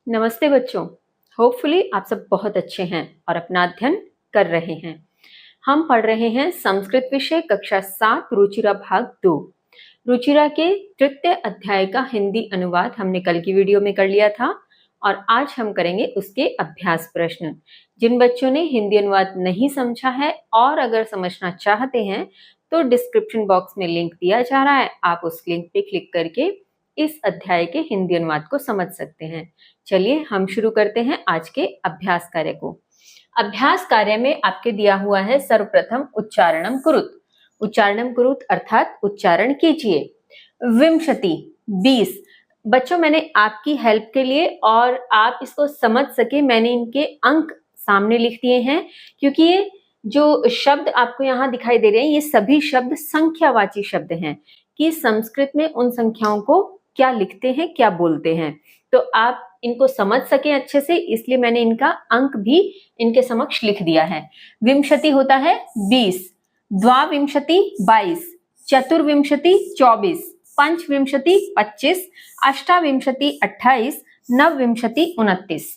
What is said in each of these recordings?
नमस्ते बच्चों। होपफुली आप सब बहुत अच्छे हैं और अपना अध्ययन कर रहे हैं। हम पढ़ रहे हैं संस्कृत विषय कक्षा 7 रुचिरा भाग 2। रुचिरा के तृतीय अध्याय का हिंदी अनुवाद हमने कल की वीडियो में कर लिया था और आज हम करेंगे उसके अभ्यास प्रश्न। जिन बच्चों ने हिंदी अनुवाद नहीं समझा है और अगर समझना चाहते हैं तो डिस्क्रिप्शन बॉक्स में लिंक दिया जा रहा है, आप उस लिंक पे क्लिक करके इस अध्याय के हिंदी अनुवाद को समझ सकते हैं। चलिए हम शुरू करते हैं आज के अभ्यास कार्य को। अभ्यास कार्य में आपके दिया हुआ है सर्वप्रथम उच्चारणम कुरुत। उच्चारणम कुरुत अर्थात उच्चारण कीजिए। विंशति 20। बच्चों मैंने आपकी हेल्प के लिए और आप इसको समझ सके मैंने इनके अंक सामने लिख दिए हैं, क्योंकि ये जो शब्द आपको यहाँ दिखाई दे रहे हैं ये सभी शब्द संख्यावाची शब्द हैं कि संस्कृत में उन संख्याओं को क्या लिखते हैं, क्या बोलते हैं, तो आप इनको समझ सके अच्छे से, इसलिए मैंने इनका अंक भी इनके समक्ष लिख दिया है। विंशति होता है 20, द्वाविंशति 22, चतुर्विंशति 24, पंचविंशति 25, अष्टाविंशति 28, नवविंशति 29,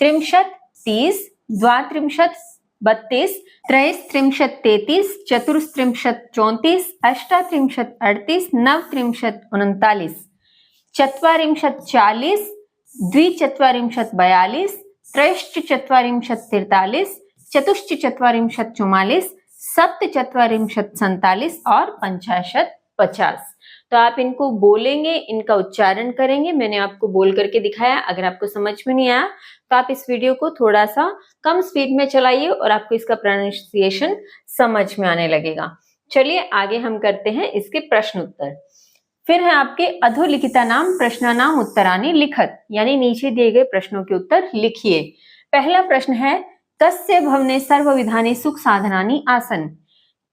त्रिंशत् 30, द्वात्रिंशत् 32, त्रयस्त्रिंशत् 33, चतुस्त्रिंशत् 34, अष्टात्रिंशत् 38, नवत्रिंशत् 39, चत्वारिंशत् 40, द्विचत्वारिंशत् 42, त्रयश्चत्वारिंशत् 43, चतुश्चत्वारिंशत् 44, सप्तचत्वारिंशत् 47 और पंचाशत् 50। तो आप इनको बोलेंगे, इनका उच्चारण करेंगे। मैंने आपको बोल करके दिखाया। अगर आपको समझ में नहीं आया तो आप इस वीडियो को थोड़ा सा कम स्पीड में चलाइए और आपको इसका प्रोनाउंसिएशन समझ में आने लगेगा। चलिए आगे हम करते हैं इसके प्रश्न उत्तर। फिर है आपके अधोलिखितानां प्रश्नानां उत्तराणि लिखत, यानी नीचे दिए गए प्रश्नों के उत्तर लिखिए। पहला प्रश्न है कस्य भवने सर्वविधानि सुख साधनानि आसन्।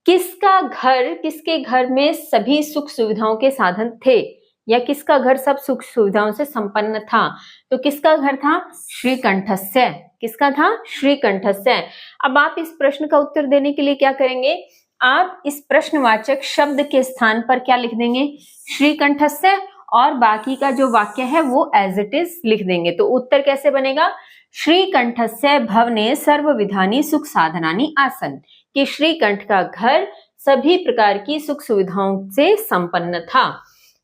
किसके घर में सभी सुख सुविधाओं के साधन थे, या किसका घर सब सुख सुविधाओं से संपन्न था। तो किसका घर था? श्रीकंठस्य। किसका था? श्रीकंठस्य। अब आप इस प्रश्न का उत्तर देने के लिए क्या करेंगे, आप इस प्रश्नवाचक शब्द के स्थान पर क्या लिख देंगे? श्रीकंठस्य, और बाकी का जो वाक्य है वो एज इट इज लिख देंगे। तो उत्तर कैसे बनेगा? श्रीकंठस्य भवने सर्वविधानि सुख साधनानि आसन्, कि श्रीकंठ का घर सभी प्रकार की सुख सुविधाओं से संपन्न था।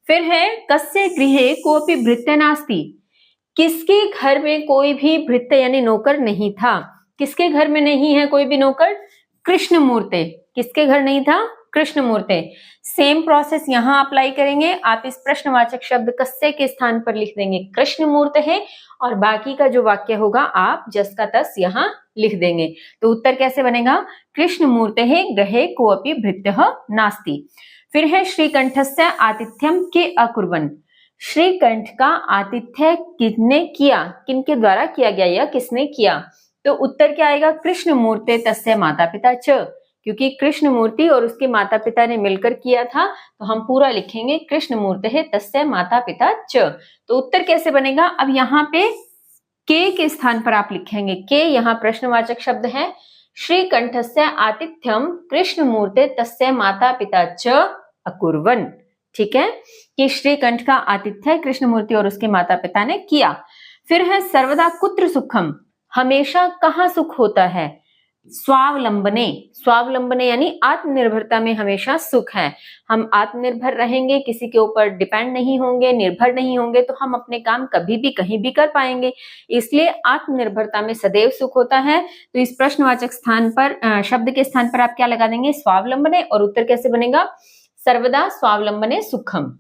फिर है कस्य गृहे कोऽपि भृत्य नास्ति। किसके घर में कोई भी भृत्य यानी नौकर नहीं था। किसके घर में नहीं है कोई भी नौकर? कृष्णमूर्ते। किसके घर नहीं था? कृष्णमूर्ते। सेम प्रोसेस यहाँ अप्लाई करेंगे। आप इस प्रश्नवाचक शब्द कस्य के स्थान पर लिख देंगे कृष्णमूर्त है, और बाकी का जो वाक्य होगा आप जस का तस यहाँ लिख देंगे। तो उत्तर कैसे बनेगा? कृष्णमूर्ते है गृहे कोऽपि भृत्यः नास्ति। फिर है श्रीकंठस्य आतिथ्यम के अकुर्वन्। श्रीकंठ का आतिथ्य किसने किया, किनके द्वारा किया गया या किसने किया। तो उत्तर क्या आएगा? कृष्णमूर्ते तस्य माता पिता च, क्योंकि कृष्णमूर्ति और उसके माता पिता ने मिलकर किया था, तो हम पूरा लिखेंगे कृष्णमूर्ते है तस्य माता पिता च। तो उत्तर कैसे बनेगा? अब यहाँ पे के स्थान पर आप लिखेंगे के, यहाँ प्रश्नवाचक शब्द है। श्रीकंठस्य आतिथ्यम कृष्णमूर्ते तस्य माता पिता च अकुर्वन्। ठीक है, कि श्रीकंठ का आतिथ्य कृष्णमूर्ति और उसके माता पिता ने किया। फिर है सर्वदा कुत्र सुखम। हमेशा कहाँ सुख होता है? स्वावलंबने। स्वावलंबने यानी आत्मनिर्भरता में हमेशा सुख है। हम आत्मनिर्भर रहेंगे, किसी के ऊपर डिपेंड नहीं होंगे, निर्भर नहीं होंगे, तो हम अपने काम कभी भी कहीं भी कर पाएंगे। इसलिए आत्मनिर्भरता में सदैव सुख होता है। तो इस प्रश्नवाचक स्थान पर शब्द के स्थान पर आप क्या लगा देंगे? स्वावलंबने। और उत्तर कैसे बनेगा? सर्वदा स्वावलंबने सुखम।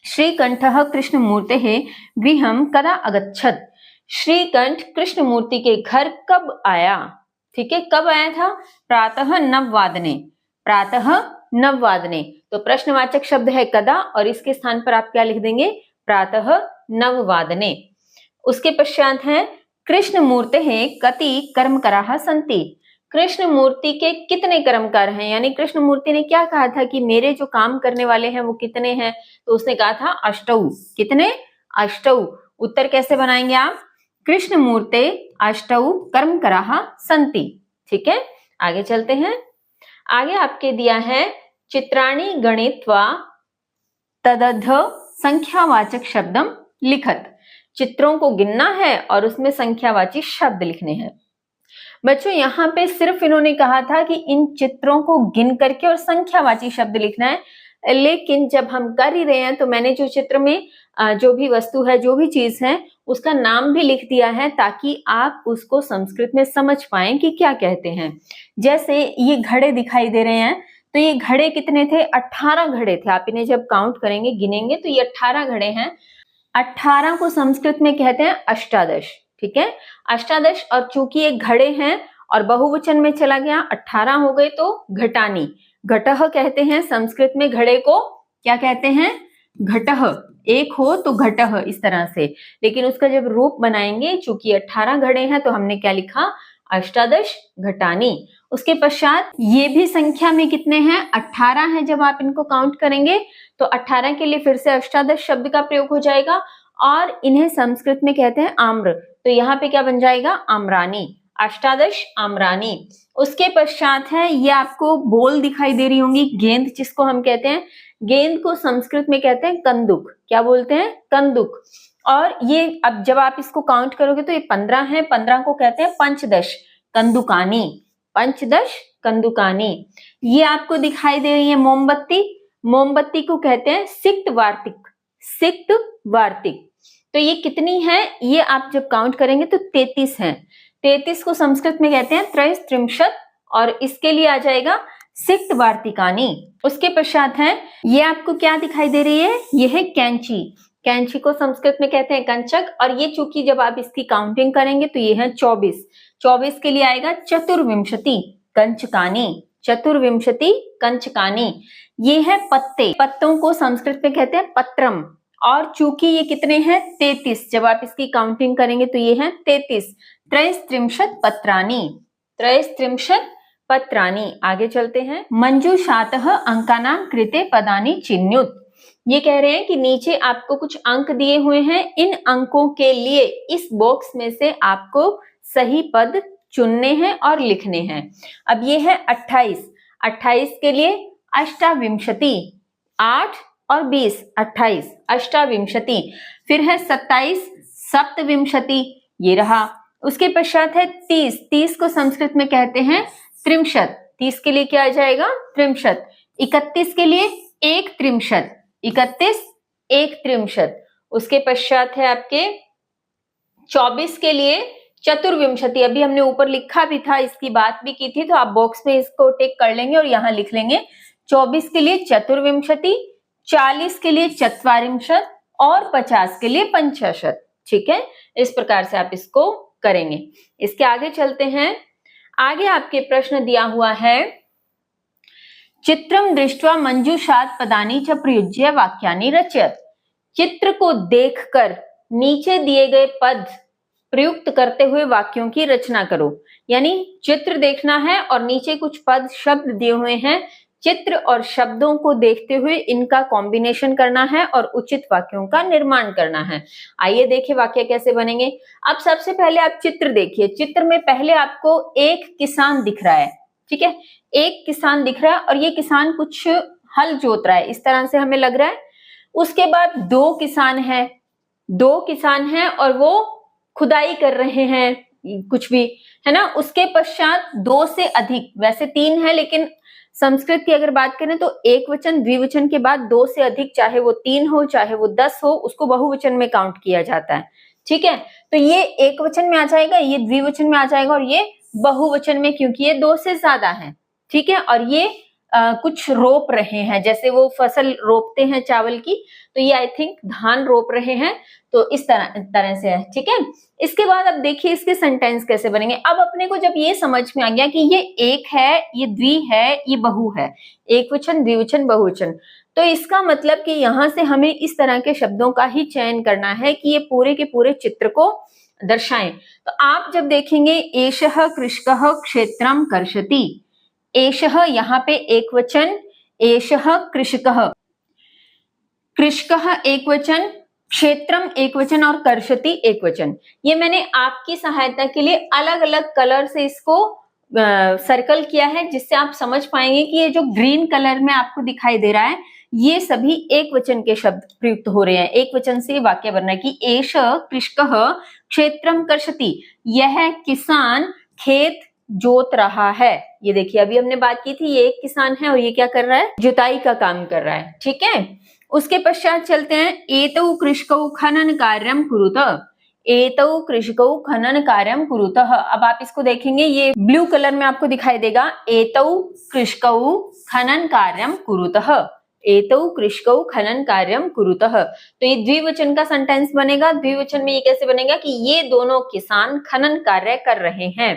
श्रीकंठः कृष्णमूर्तेः गृहं कदा अगच्छत्। श्रीकंठ कृष्णमूर्ति के घर कब आया? ठीक है, कब आया था? प्रातः नववादने। प्रातः नववादने। तो प्रश्नवाचक शब्द है कदा, और इसके स्थान पर आप क्या लिख देंगे? प्रातः नववादने। उसके पश्चात है कृष्णमूर्तेः कति कर्मकराः सन्ति। कृष्णमूर्ति के कितने कर्मकार हैं, यानी कृष्णमूर्ति ने क्या कहा था कि मेरे जो काम करने वाले हैं वो कितने हैं, तो उसने कहा था अष्टौ। कितने? अष्टौ। उत्तर कैसे बनाएंगे आप? कृष्णमूर्ते अष्टौ कर्मकराः सन्ति। ठीक है, आगे चलते हैं। आगे आपके दिया है चित्राणि गणित्वा तदध संख्यावाचक शब्दम लिखत। चित्रों को गिनना है और उसमें संख्यावाची शब्द लिखने हैं। बच्चों यहाँ पे सिर्फ इन्होंने कहा था कि इन चित्रों को गिन करके और संख्यावाची शब्द लिखना है, लेकिन जब हम कर ही रहे हैं तो मैंने जो चित्र में जो भी वस्तु है, जो भी चीज है, उसका नाम भी लिख दिया है ताकि आप उसको संस्कृत में समझ पाएं कि क्या कहते हैं। जैसे ये घड़े दिखाई दे रहे हैं, तो ये घड़े कितने थे? 18 घड़े थे। आप इन्हें जब काउंट करेंगे, गिनेंगे, तो ये 18 घड़े हैं। 18 को संस्कृत में कहते हैं अष्टादश। ठीक है, अष्टादश। और चूंकि ये घड़े हैं और बहुवचन में चला गया, 18 हो गए तो घटानी, घटह कहते हैं संस्कृत में। घड़े को क्या कहते हैं? घटह। एक हो तो घटह, इस तरह से। लेकिन उसका जब रूप बनाएंगे, चूंकि 18 घड़े हैं, तो हमने क्या लिखा? अष्टादश घटानी। उसके पश्चात ये भी संख्या में कितने हैं? 18 है। जब आप इनको काउंट करेंगे तो 18 के लिए फिर से अष्टादश शब्द का प्रयोग हो जाएगा और इन्हें संस्कृत में कहते हैं आम्र। तो यहाँ पे क्या बन जाएगा? आम्रानी, अष्टादश आम्रानी। उसके पश्चात है, ये आपको बॉल दिखाई दे रही होंगी, गेंद जिसको हम कहते हैं। गेंद को संस्कृत में कहते हैं कंदुक। क्या बोलते हैं? कंदुक। और ये अब जब आप इसको काउंट करोगे तो ये 15 है। 15 को कहते हैं पंचदश कंदुकानी, पंचदश कंदुकानी। ये आपको दिखाई दे रही है मोमबत्ती। मोमबत्ती को कहते हैं सिक्त वार्तिक, सिक्त वार्तिक। तो ये कितनी है? ये आप जब काउंट करेंगे तो 33 है। 33 को संस्कृत में कहते हैं त्रयस्त्रिंशत् और इसके लिए आ जाएगा सिक्त वार्तिकानी। उसके पश्चात है, ये आपको क्या दिखाई दे रही है? ये है कैंची। कैंची को संस्कृत में कहते हैं कंचक और ये चूंकि जब आप इसकी काउंटिंग करेंगे तो ये है 24। 24 के लिए आएगा चतुर्विंशति कंचकानी, चतुर्विंशति कंचकानी। ये है पत्ते। पत्तों को संस्कृत में कहते हैं पत्रम और चूंकि ये कितने हैं? 33। जब आप इसकी काउंटिंग करेंगे तो ये है 33। त्रयस्त्रिंशत् पत्राणी, त्रयस्त्रिंशत् पत्राणी। आगे चलते हैं। मंजूषातः अंकानां कृते पदानि चिन्युत। ये कह रहे हैं कि नीचे आपको कुछ अंक दिए हुए हैं, इन अंकों के लिए इस बॉक्स में से आपको सही पद चुनने हैं और लिखने हैं। अब ये है 28। 28 के लिए अष्टाविंशति, 8 और 20, 28 अष्टाविंशति। फिर है 27 सप्तविंशति, ये रहा। उसके पश्चात है 30। 30 को संस्कृत में कहते हैं त्रिंशत्। 30 के लिए क्या आ जाएगा? त्रिंशत्। 31 के लिए एक त्रिंशत्, 31 एक त्रिंशत्। उसके पश्चात है आपके 24 के लिए चतुर्विंशति। अभी हमने ऊपर लिखा भी था, इसकी बात भी की थी, तो आप बॉक्स में इसको टिक कर लेंगे और यहाँ लिख लेंगे। 24 के लिए चतुर्विंशति, 40 के लिए चत्वारिंशत् और 50 के लिए पंचाशत्। ठीक है, इस प्रकार से आप इसको करेंगे। इसके आगे चलते हैं। आगे आपके प्रश्न दिया हुआ है, चित्रम दृष्ट्वा मंजूषात् पदानि च प्रयुज्य वाक्यानि रचयत। चित्र को देखकर नीचे दिए गए पद प्रयुक्त करते हुए वाक्यों की रचना करो। यानी चित्र देखना है और नीचे कुछ पद शब्द दिए हुए हैं, चित्र और शब्दों को देखते हुए इनका कॉम्बिनेशन करना है और उचित वाक्यों का निर्माण करना है। आइए देखें वाक्य कैसे बनेंगे। अब सबसे पहले आप चित्र देखिए। चित्र में पहले आपको एक किसान दिख रहा है। ठीक है, एक किसान दिख रहा है और ये किसान कुछ हल जोत रहा है, इस तरह से हमें लग रहा है। उसके बाद दो किसान हैं और वो खुदाई कर रहे हैं, कुछ भी है ना। उसके पश्चात दो से अधिक, वैसे 3 है लेकिन संस्कृत की अगर बात करें तो एक वचन द्विवचन के बाद 2 से अधिक, चाहे वो 3 हो चाहे वो 10 हो, उसको बहुवचन में काउंट किया जाता है। ठीक है, तो ये एक वचन में आ जाएगा, ये द्विवचन में आ जाएगा और ये बहुवचन में, क्योंकि ये 2 से ज्यादा है। ठीक है, और ये कुछ रोप रहे हैं, जैसे वो फसल रोपते हैं चावल की, तो ये आई थिंक धान रोप रहे हैं। तो इस तरह से है। ठीक है, इसके बाद अब देखिए इसके सेंटेंस कैसे बनेंगे। अब अपने को जब ये समझ में आ गया कि ये एक है, ये द्वि है, ये बहु है, एक वचन द्विवचन बहुवचन, तो इसका मतलब कि यहाँ से हमें इस तरह के शब्दों का ही चयन करना है कि ये पूरे के पूरे चित्र को दर्शाएं। तो आप जब देखेंगे एषः कृषकः क्षेत्रम कर्षति, एषः यहाँ पे एक वचन, एषः कृषकः, कृषकः एक वचन, क्षेत्रम एक वचन और कर्षति एक वचन। ये मैंने आपकी सहायता के लिए अलग अलग कलर से इसको सर्कल किया है जिससे आप समझ पाएंगे कि ये जो ग्रीन कलर में आपको दिखाई दे रहा है ये सभी एक वचन के शब्द प्रयुक्त हो रहे हैं। एक वचन से वाक्य बनना है कि एष कृषकः क्षेत्रम कर्षति, यह किसान खेत जोत रहा है। ये देखिए अभी हमने बात की थी, ये एक किसान है और ये क्या कर रहा है, जुताई का काम कर रहा है। ठीक है, उसके पश्चात चलते हैं, एतौ कृषकौ खनन कार्यम कुरुत, एतौ कृषकौ खनन कार्यम कुरुतः। अब आप इसको देखेंगे ये ब्लू कलर में आपको दिखाई देगा, एतौ कृषकौ खनन कार्यम कुरुतः, एतौ कृषकौ खनन कार्यम कुरुतः। तो ये द्विवचन का सेंटेंस बनेगा। द्विवचन में ये कैसे बनेगा कि ये दोनों किसान खनन कार्य कर रहे हैं,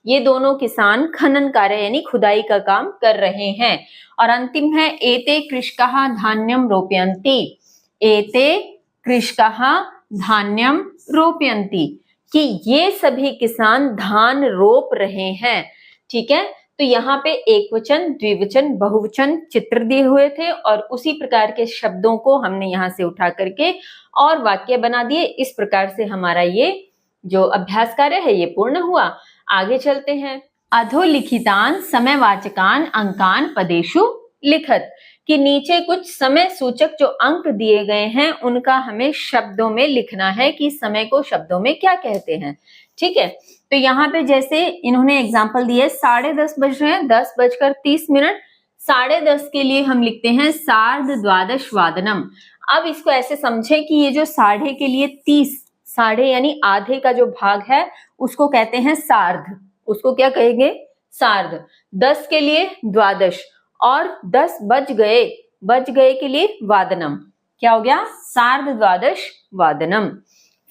ये दोनों किसान खनन कार्य यानी खुदाई का काम कर रहे हैं। और अंतिम है, एते कृषकाः धान्यम रोपयन्ति, एते कृषकाः धान्यम रोपयन्ति, कि ये सभी किसान धान रोप रहे हैं। ठीक है, तो यहाँ पे एक वचन, द्विवचन, बहुवचन चित्र दिए हुए थे और उसी प्रकार के शब्दों को हमने यहाँ से उठा करके और वाक्य बना दिए। इस प्रकार से हमारा ये जो अभ्यास कार्य है ये पूर्ण हुआ। आगे चलते हैं, अधोलिखितान समयवाचकान अंकान पदेषु लिखत, कि नीचे कुछ समय सूचक जो अंक दिए गए हैं उनका हमें शब्दों में लिखना है कि समय को शब्दों में क्या कहते हैं। ठीक है, तो यहाँ पे जैसे इन्होंने एग्जाम्पल दिए, 10:30 बज रहे हैं, 10:30। 10:30 के लिए हम लिखते हैं सार्धद्वादश वादनम। अब इसको ऐसे समझे कि ये जो साढ़े के लिए 30, साढ़े यानी आधे का जो भाग है उसको कहते हैं सार्ध, उसको क्या कहेंगे, सार्ध। 10 के लिए द्वादश और 10 बज गए के लिए वादनम, क्या हो गया, सार्ध द्वादश वादनम।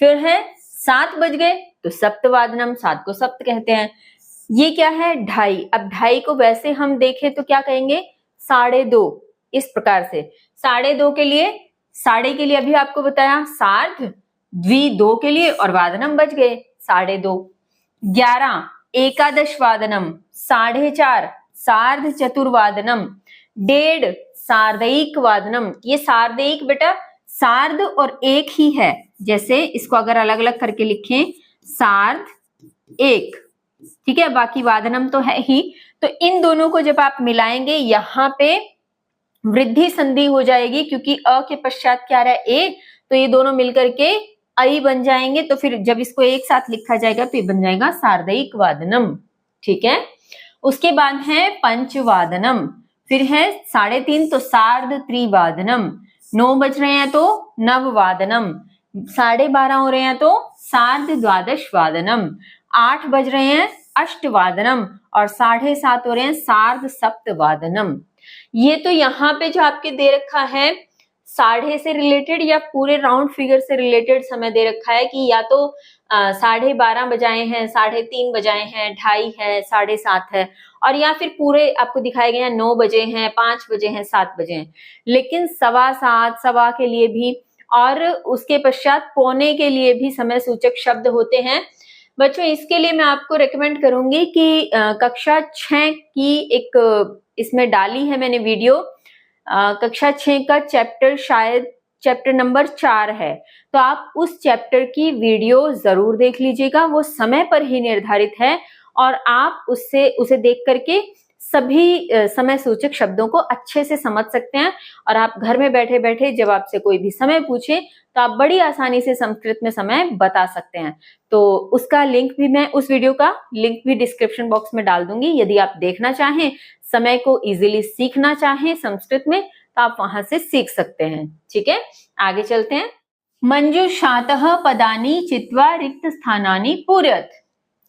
फिर है 7 बज गए तो सप्तवादनम, 7 को सप्त कहते हैं। ये क्या है, 2:30। अब 2:30 को वैसे हम देखें तो क्या कहेंगे, 2:30। इस प्रकार से 2:30 के लिए, साढ़े के लिए अभी आपको बताया सार्ध, द्वि 2 के लिए और वादनम बज गए 2:30। 11 एकादश वादनम, 4:30 सार्ध चतुर्वादनम, 1:30 सार्धैक वादनम। ये सार्धैक बेटा सार्ध और एक ही है, जैसे इसको अगर अलग अलग करके लिखें सार्ध एक, ठीक है, बाकी वादनम तो है ही। तो इन दोनों को जब आप मिलाएंगे यहाँ पे वृद्धि संधि हो जाएगी, क्योंकि अ के पश्चात क्या रहा है, ए, तो ये दोनों मिलकर के आई बन जाएंगे। तो फिर जब इसको एक साथ लिखा जाएगा तो ये बन जाएगा सार्धैक वादनम। ठीक है, उसके बाद है पंचवादनम, फिर है 3:30 तो सार्ध त्रिवादनम, 9 बज रहे हैं तो नववादनम, 12:30 हो रहे हैं तो सार्ध द्वादश वादनम, 8 बज रहे हैं अष्टवादनम और 7:30 हो रहे हैं सार्ध सप्तवादनम। ये तो यहाँ पे जो आपके दे रखा है साढ़े से रिलेटेड या पूरे राउंड फिगर से रिलेटेड समय दे रखा है कि या तो 12:30 बजाए हैं, 3:30 बजाए हैं, 2:30 है, 7:30 है, और या फिर पूरे आपको दिखाए गए हैं 9 बजे हैं, 5 बजे हैं, 7 बजे हैं। लेकिन 7:15, सवा के लिए भी और उसके पश्चात पौने के लिए भी समय सूचक शब्द होते हैं। बच्चों इसके लिए मैं आपको रेकमेंड करूंगी कि कक्षा 6 की एक इसमें डाली है मैंने वीडियो, कक्षा 6 का चैप्टर शायद चैप्टर नंबर 4 है, तो आप उस चैप्टर की वीडियो जरूर देख लीजिएगा। वो समय पर ही निर्धारित है और आप उसे देख करके सभी समय सूचक शब्दों को अच्छे से समझ सकते हैं और आप घर में बैठे बैठे जब आपसे कोई भी समय पूछे तो आप बड़ी आसानी से संस्कृत में समय बता सकते हैं। तो उसका लिंक भी, मैं उस वीडियो का लिंक भी डिस्क्रिप्शन बॉक्स में डाल दूंगी। यदि आप देखना चाहें, समय को इजीली सीखना चाहें संस्कृत में, तो आप वहां से सीख सकते हैं। ठीक है, आगे चलते हैं। मंजूषातः पदानि चित्वा रिक्त स्थानानि पूरयत,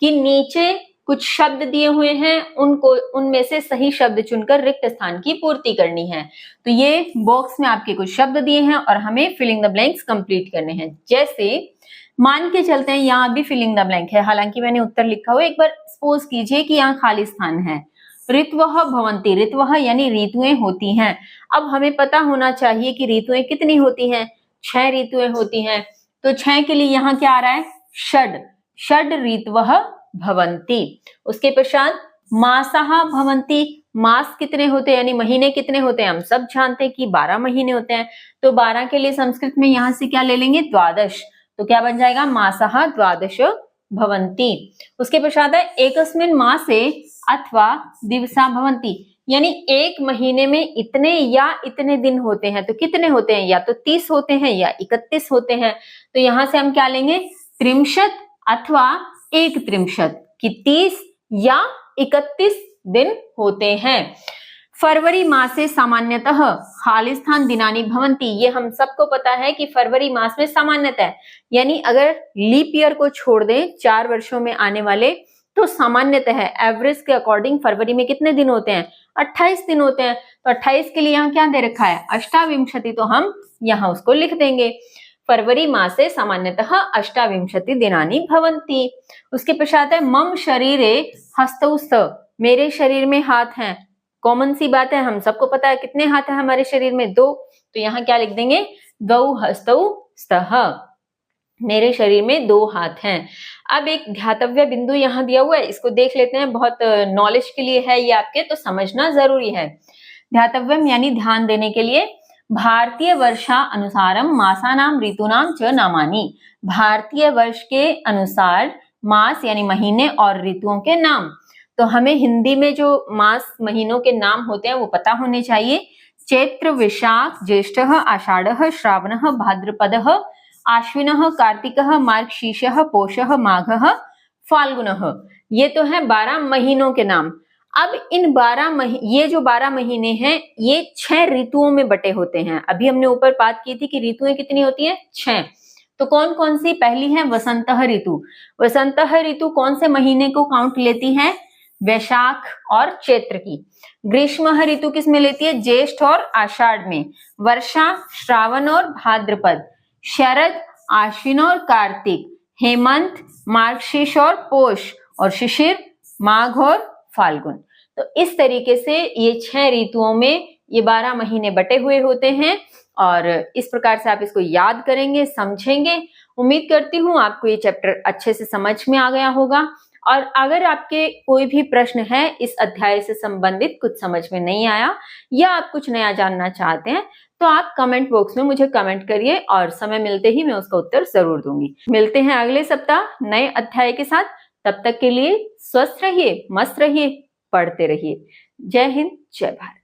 कि नीचे कुछ शब्द दिए हुए हैं, उनमें से सही शब्द चुनकर रिक्त स्थान की पूर्ति करनी है। तो ये बॉक्स में आपके कुछ शब्द दिए हैं और हमें फिलिंग द ब्लैंक्स कंप्लीट करने हैं। जैसे मान के चलते हैं यहाँ भी फिलिंग द ब्लैंक है, हालांकि मैंने उत्तर लिखा हुआ, एक बार सपोज कीजिए कि यहाँ खाली स्थान है। ऋतवः भवन्ति, ऋतवः यानी ऋतुएं होती हैं। अब हमें पता होना चाहिए कि ऋतुएं कितनी होती हैं, 6 ऋतुएं होती हैं। तो 6 के लिए यहाँ क्या आ रहा है, षड ऋतवः भवन्ति। उसके पश्चात मासः भवन्ति, मास कितने होते हैं यानी महीने कितने होते हैं, हम सब जानते हैं कि 12 महीने होते हैं। तो 12 के लिए संस्कृत में यहाँ से क्या ले लेंगे, द्वादश। तो क्या बन जाएगा, मासः द्वादश भवन्ति। उसके पश्चात है एकस्मिन् मासे अथवा दिवसा भवन्ति, यानी एक महीने में इतने या इतने दिन होते हैं। तो कितने होते हैं, या तो 30 होते हैं या 31 होते हैं। तो यहां से हम क्या लेंगे, त्रिंशत अथवा एक त्रिंशत, कि 30 या 31 दिन होते हैं। फरवरी मासे सामान्यतः खालिस्तान दिनानि भवन्ति, ये हम सबको पता है कि फरवरी मास में सामान्यतः, यानी अगर लीप ईयर को छोड़ दें 4 वर्षों में आने वाले, तो सामान्यतः एवरेज के अकॉर्डिंग फरवरी में कितने दिन होते हैं, 28 दिन होते हैं। तो 28 के लिए यहाँ क्या दे रखा है, अष्टाविंशति, तो हम यहाँ उसको लिख देंगे। फरवरी मासे सामान्यतः अष्टाविंशति दिनानि भवन्ति। उसके पश्चात है मम शरीरे हस्तौ स्तः, मेरे शरीर में हाथ हैं। कॉमन सी बात है, हम सबको पता है कितने हाथ है हमारे शरीर में, 2। तो यहाँ क्या लिख देंगे, द्वौ हस्तौ स्तः, मेरे शरीर में 2 हाथ हैं। अब एक ध्यातव्य बिंदु यहाँ दिया हुआ है, इसको देख लेते हैं, बहुत नॉलेज के लिए है ये आपके, तो समझना जरूरी है। ध्यातव्यम यानी ध्यान देने के लिए, भारतीय वर्षा अनुसारम मासानाम ऋतूनाम च नामानि, भारतीय वर्ष के अनुसार मास यानी महीने और ऋतुओं के नाम। तो हमें हिंदी में जो मास महीनों के नाम होते हैं वो पता होने चाहिए। चैत्र, वैशाख, ज्येष्ठः, आषाढ़ः, श्रावणः, भाद्रपदः, आश्विनः, कार्तिकः, मार्गशीर्षः, पौषः, माघः, फाल्गुनः, ये तो है 12 महीनों के नाम। अब इन 12 ये जो 12 महीने हैं ये 6 ऋतुओं में बटे होते हैं। अभी हमने ऊपर बात की थी कि ऋतुएं कितनी होती हैं, 6। तो कौन कौन सी, पहली है वसंतः ऋतु। वसंतः ऋतु कौन से महीने को काउंट लेती है, वैशाख और चैत्र की। ग्रीष्म ऋतु किस में लेती है, ज्येष्ठ और आषाढ़ में। वर्षा श्रावण और भाद्रपद, शरद आश्विन और कार्तिक, हेमंत मार्गशीर्ष और पौष, और शिशिर माघ और फाल्गुन। तो इस तरीके से ये 6 ऋतुओं में ये 12 महीने बटे हुए होते हैं, और इस प्रकार से आप इसको याद करेंगे, समझेंगे। उम्मीद करती हूँ आपको ये चैप्टर अच्छे से समझ में आ गया होगा। और अगर आपके कोई भी प्रश्न है इस अध्याय से संबंधित, कुछ समझ में नहीं आया या आप कुछ नया जानना चाहते हैं, तो आप कमेंट बॉक्स में मुझे कमेंट करिए, और समय मिलते ही मैं उसका उत्तर जरूर दूंगी। मिलते हैं अगले सप्ताह नए अध्याय के साथ। तब तक के लिए स्वस्थ रहिए, मस्त रहिए, पढ़ते रहिए। जय हिंद, जय भारत।